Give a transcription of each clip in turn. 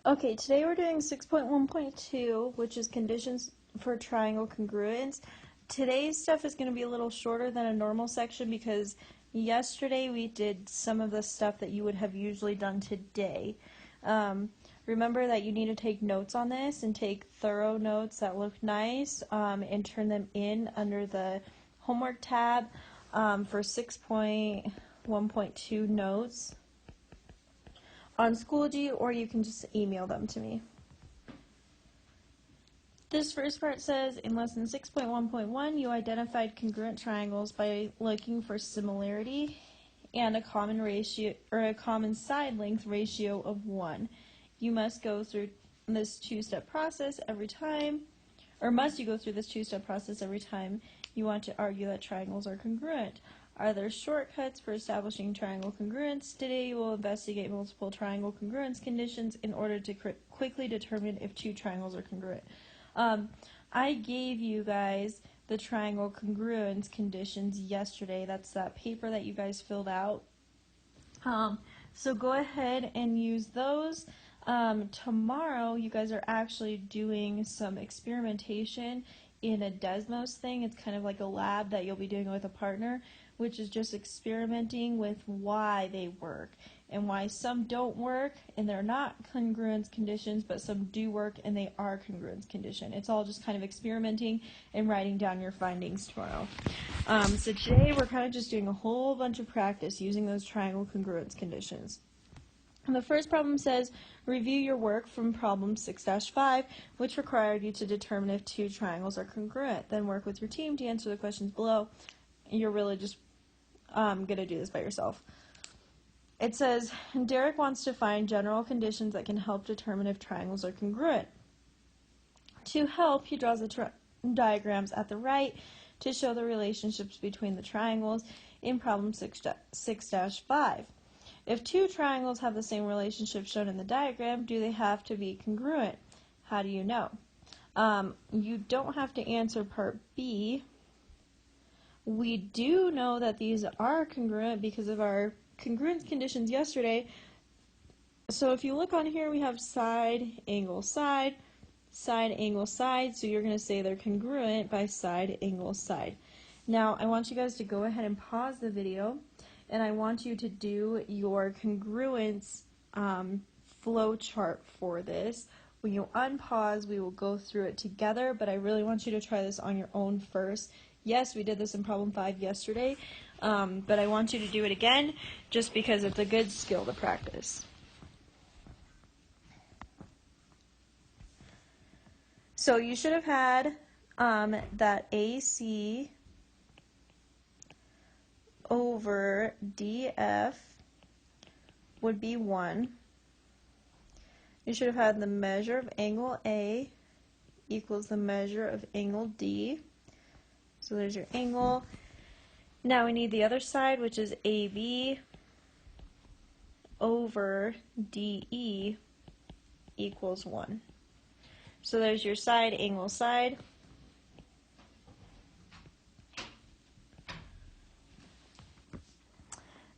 Okay, today we're doing 6.1.2, which is conditions for triangle congruence. Today's stuff is going to be a little shorter than a normal section because yesterday we did some of the stuff that you would have usually done today. Remember that you need to take notes on this and take thorough notes that look nice and turn them in under the homework tab for 6.1.2 notes on Schoology, or you can just email them to me. This first part says, in lesson 6.1.1, you identified congruent triangles by looking for similarity and a common ratio or a common side length ratio of 1. You must go through this two-step process every time, or must you go through this two-step process every time you want to argue that triangles are congruent? Are there shortcuts for establishing triangle congruence? Today you will investigate multiple triangle congruence conditions in order to quickly determine if two triangles are congruent. I gave you guys the triangle congruence conditions yesterday. That's that paper that you guys filled out. So go ahead and use those. Tomorrow you guys are actually doing some experimentation in a Desmos thing. It's kind of like a lab that you'll be doing with a partner, which is just experimenting with why they work and why some don't work and they're not congruence conditions, but some do work and they are congruence condition. It's all just kind of experimenting and writing down your findings tomorrow. So today we're kind of just doing a whole bunch of practice using those triangle congruence conditions. And the first problem says, review your work from problem 6-5, which required you to determine if two triangles are congruent. Then work with your team to answer the questions below. You're really just going to do this by yourself. It says, Derek wants to find general conditions that can help determine if triangles are congruent. To help, he draws the diagrams at the right to show the relationships between the triangles in problem 6-5. If two triangles have the same relationship shown in the diagram, do they have to be congruent? How do you know? You don't have to answer part B. We do know that these are congruent because of our congruence conditions yesterday. So if you look on here, we have side, angle, side, angle, side. So you're going to say they're congruent by side, angle, side. Now, I want you guys to go ahead and pause the video, and I want you to do your congruence flow chart for this. When you unpause, we will go through it together, but I really want you to try this on your own first. Yes, we did this in problem 5 yesterday, but I want you to do it again just because it's a good skill to practice. So you should have had that AC over DF would be 1. You should have had the measure of angle A equals the measure of angle D. So there's your angle. Now we need the other side, which is AB over DE equals 1. So there's your side, angle, side.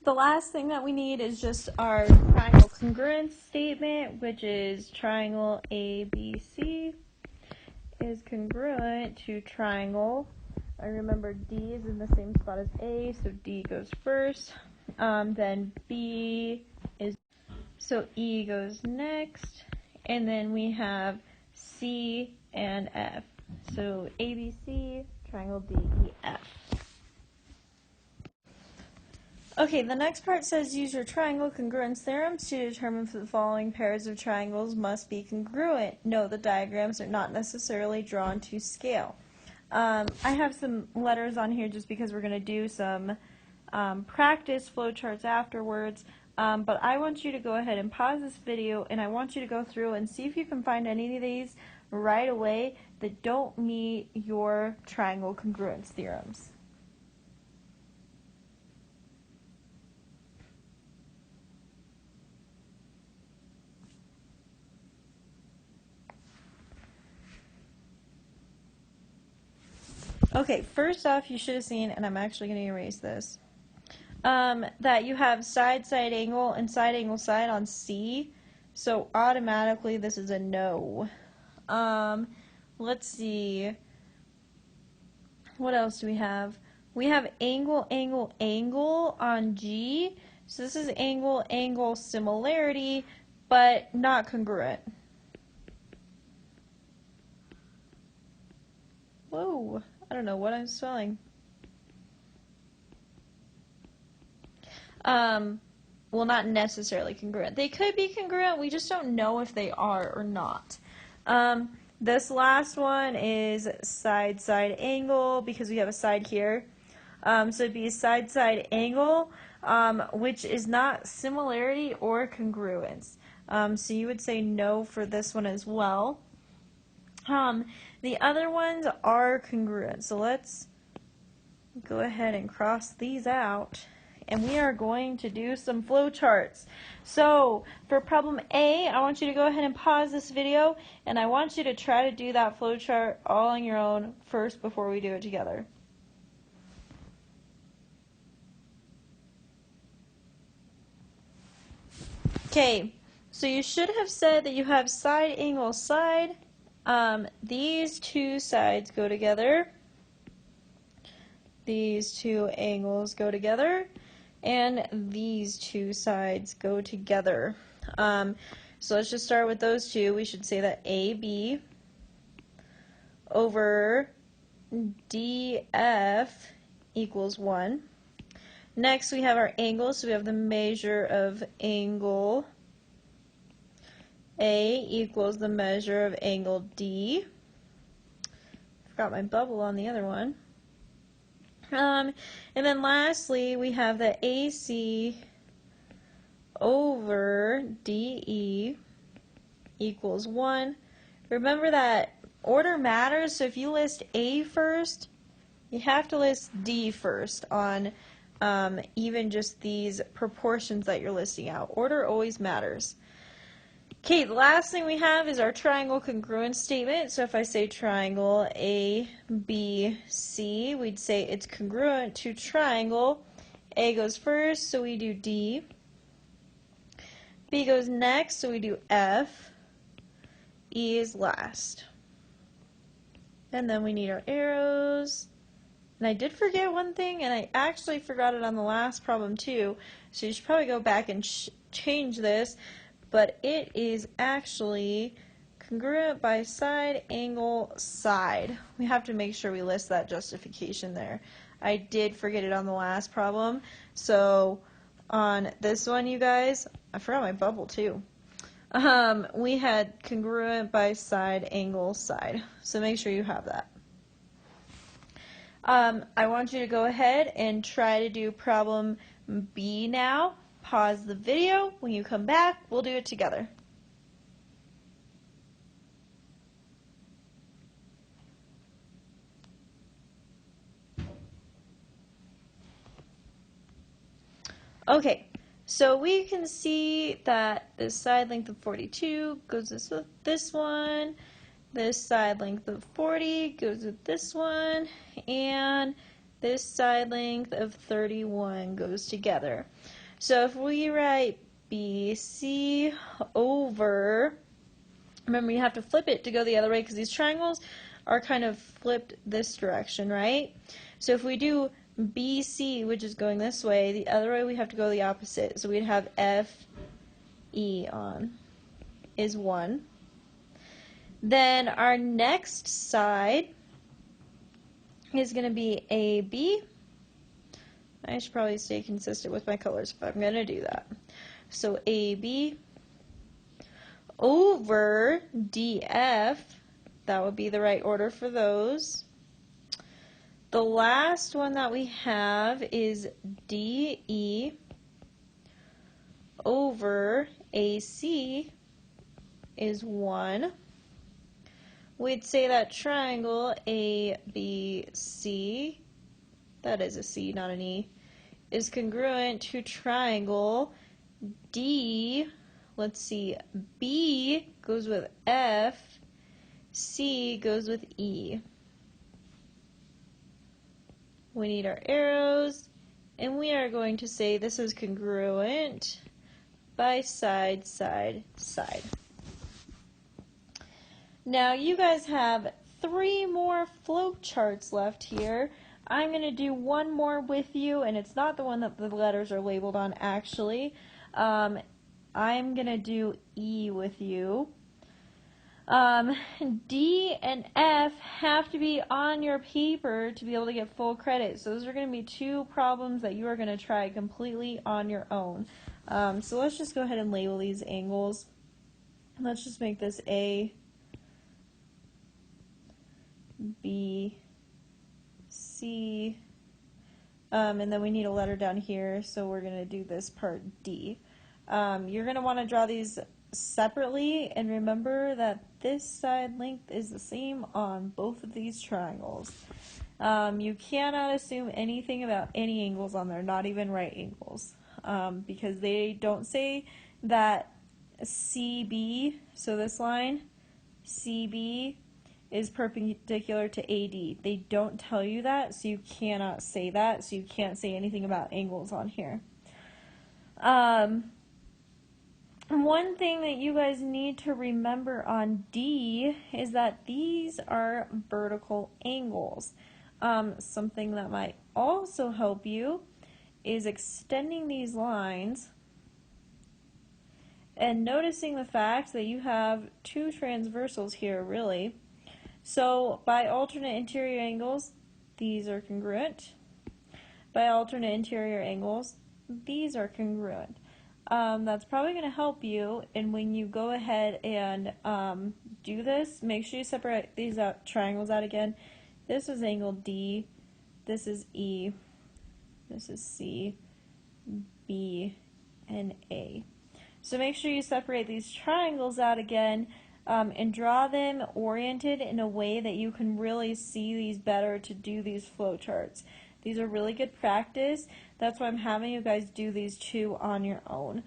The last thing that we need is just our triangle congruence statement, which is triangle ABC is congruent to triangle. I remember D is in the same spot as A, so D goes first. Then B is, so E goes next. And then we have C and F. So ABC, triangle DEF. Okay, the next part says use your triangle congruence theorems to determine if the following pairs of triangles must be congruent. No, the diagrams are not necessarily drawn to scale. I have some letters on here just because we're going to do some practice flowcharts afterwards, but I want you to go ahead and pause this video and I want you to go through and see if you can find any of these right away that don't meet your triangle congruence theorems. Okay, first off, you should have seen, and I'm actually going to erase this, that you have side, side angle, and side angle, side on C. So automatically this is a no. Let's see. What else do we have? We have angle, angle, angle on G. So this is angle, angle, similarity, but not congruent. Whoa, I don't know what I'm spelling. Well, not necessarily congruent. They could be congruent, we just don't know if they are or not. This last one is side, side angle, because we have a side here. So it'd be a side, side angle, which is not similarity or congruence. So you would say no for this one as well. The other ones are congruent. So let's go ahead and cross these out. And we are going to do some flowcharts. So for problem A, I want you to go ahead and pause this video, and I want you to try to do that flowchart all on your own first before we do it together. Okay, so you should have said that you have side, angle, side. These two sides go together. These two angles go together. And these two sides go together. So let's just start with those two. We should say that AB over DF equals 1. Next we have our angles, so we have the measure of angle A equals the measure of angle D. Forgot my bubble on the other one. And then lastly, we have the AC over DE equals 1. Remember that order matters, so if you list A first, you have to list D first on even just these proportions that you're listing out. Order always matters. Okay, the last thing we have is our triangle congruence statement. So if I say triangle A, B, C, we'd say it's congruent to triangle. A goes first, so we do D. B goes next, so we do F. E is last. And then we need our arrows. And I did forget one thing, and I actually forgot it on the last problem too. So you should probably go back and change this. But it is actually congruent by side, angle, side. We have to make sure we list that justification there. I did forget it on the last problem. So on this one, you guys, I forgot my bubble too. We had congruent by side, angle, side. So make sure you have that. I want you to go ahead and try to do problem B now. Pause the video. When you come back, we'll do it together. Okay, so we can see that this side length of 42 goes with this one, this side length of 40 goes with this one, and this side length of 31 goes together. So if we write BC over, remember you have to flip it to go the other way because these triangles are kind of flipped this direction, right? So if we do BC, which is going this way, the other way we have to go the opposite. So we'd have FE on is 1. Then our next side is going to be AB. I should probably stay consistent with my colors if I'm going to do that. So AB over DF, that would be the right order for those. The last one that we have is DE over AC is 1. We'd say that triangle ABC, that is a C, not an E, is congruent to triangle D. Let's see, B goes with F, C goes with E. We need our arrows, and we are going to say this is congruent by side, side, side. Now you guys have 3 more flow charts left here. I'm going to do one more with you, and it's not the one that the letters are labeled on actually. I'm going to do E with you. D and F have to be on your paper to be able to get full credit. So those are going to be 2 problems that you are going to try completely on your own. So let's just go ahead and label these angles. Let's just make this A, B, C, and then we need a letter down here, so we're going to do this part D. You're going to want to draw these separately, and remember that this side length is the same on both of these triangles. You cannot assume anything about any angles on there, not even right angles, because they don't say that CB, so this line, CB, is perpendicular to AD. They don't tell you that, so you cannot say that, so you can't say anything about angles on here. One thing that you guys need to remember on D is that these are vertical angles. Something that might also help you is extending these lines and noticing the fact that you have 2 transversals here, really. So by alternate interior angles, these are congruent. By alternate interior angles, these are congruent. That's probably going to help you, and when you go ahead and do this, make sure you separate these triangles out again. This is angle D, this is E, this is C, B, and A. So make sure you separate these triangles out again, and draw them oriented in a way that you can really see these better to do these flow charts. These are really good practice. That's why I'm having you guys do these 2 on your own.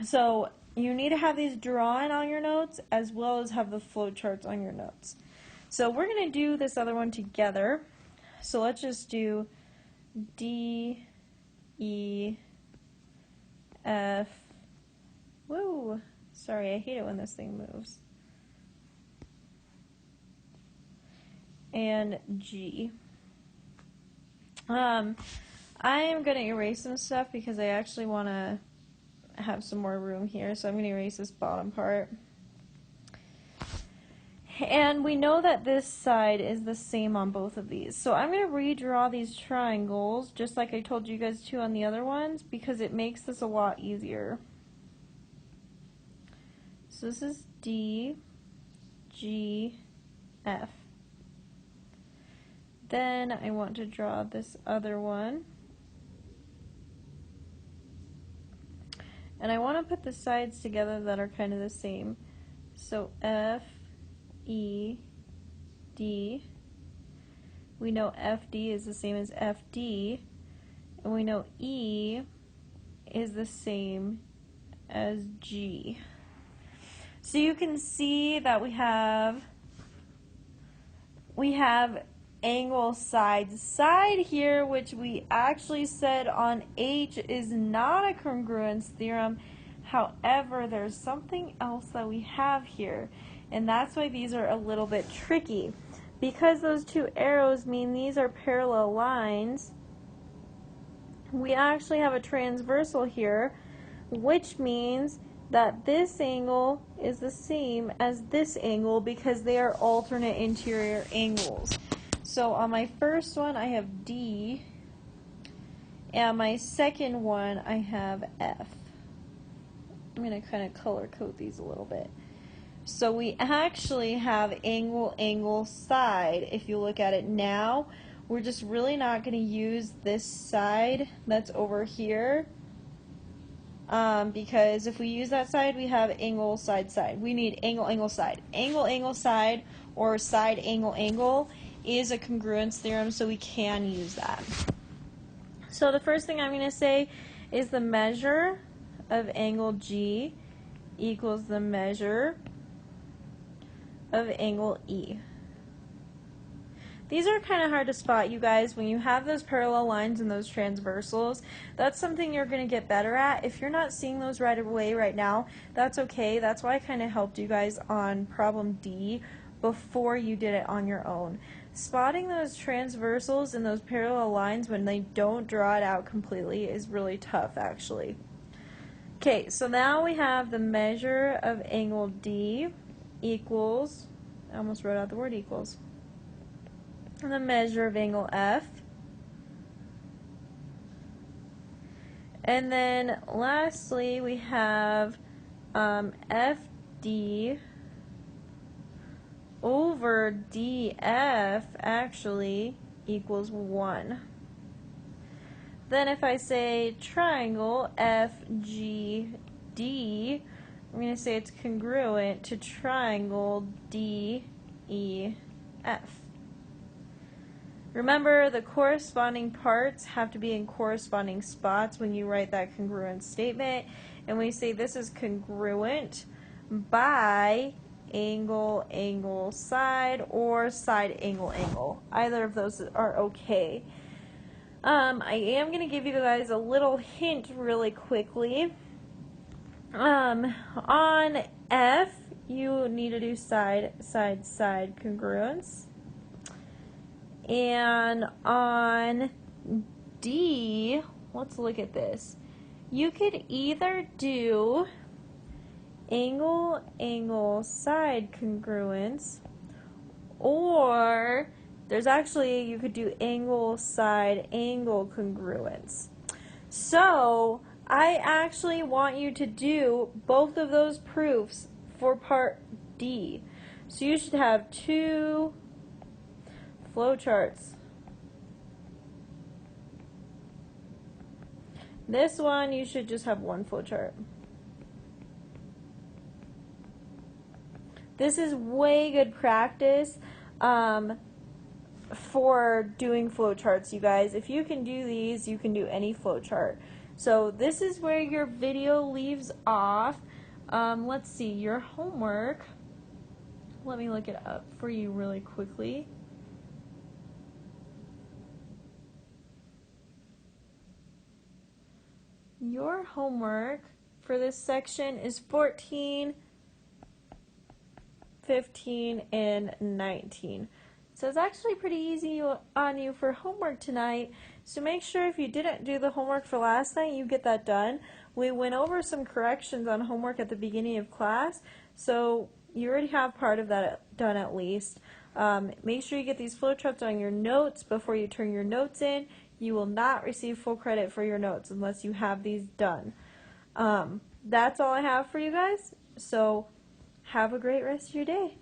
So you need to have these drawn on your notes as well as have the flow charts on your notes. So we're going to do this other one together. So let's just do D, E, F, woo, sorry, I hate it when this thing moves, and G. I am going to erase some stuff because I actually want to have some more room here, so I'm going to erase this bottom part. And we know that this side is the same on both of these. So I'm going to redraw these triangles, just like I told you guys to on the other ones, because it makes this a lot easier. So this is D, G, F. Then I want to draw this other one. And I want to put the sides together that are kind of the same. So F, E, D. We know FD is the same as FD. And we know E is the same as G. So you can see that we have angle side side here, which we actually said on H is not a congruence theorem. However, there's something else that we have here, and that's why these are a little bit tricky. Because those 2 arrows mean these are parallel lines, we actually have a transversal here, which means that this angle is the same as this angle because they are alternate interior angles. So on my first one I have D, and my second one I have F. I'm going to kind of color code these a little bit. So we actually have angle, angle, side. If you look at it now, we're just really not going to use this side that's over here. Because if we use that side, we have angle, side, side. We need angle, angle, side. Angle, angle, side, or side, angle, angle is a congruence theorem, so we can use that. So the first thing I'm going to say is the measure of angle G equals the measure of angle E. These are kind of hard to spot, you guys. When you have those parallel lines and those transversals, that's something you're going to get better at. If you're not seeing those right away right now, that's okay. That's why I kind of helped you guys on problem D before you did it on your own. Spotting those transversals and those parallel lines when they don't draw it out completely is really tough, actually. Okay, so now we have the measure of angle D equals, I almost wrote out the word equals, and the measure of angle F. And then lastly, we have FD over DF actually equals 1. Then if I say triangle FGD, I'm going to say it's congruent to triangle DEF. Remember, the corresponding parts have to be in corresponding spots when you write that congruence statement. And we say this is congruent by angle, angle, side, or side, angle, angle. Either of those are okay. I am going to give you guys a little hint really quickly. On F, you need to do side, side, side congruence. And on D, let's look at this. You could either do angle, angle, side congruence, or there's actually, you could do angle, side, angle congruence. So I actually want you to do both of those proofs for part D. So you should have 2 flowcharts. This one, you should just have 1 flowchart. This is way good practice for doing flowcharts, you guys. If you can do these, you can do any flowchart. So this is where your video leaves off. Let's see, your homework. Let me look it up for you really quickly. Your homework for this section is 14, 15, and 19. So it's actually pretty easy on you for homework tonight. So make sure if you didn't do the homework for last night, you get that done. We went over some corrections on homework at the beginning of class, so you already have part of that done at least. Make sure you get these flowcharts on your notes before you turn your notes in. You will not receive full credit for your notes unless you have these done. That's all I have for you guys, so have a great rest of your day.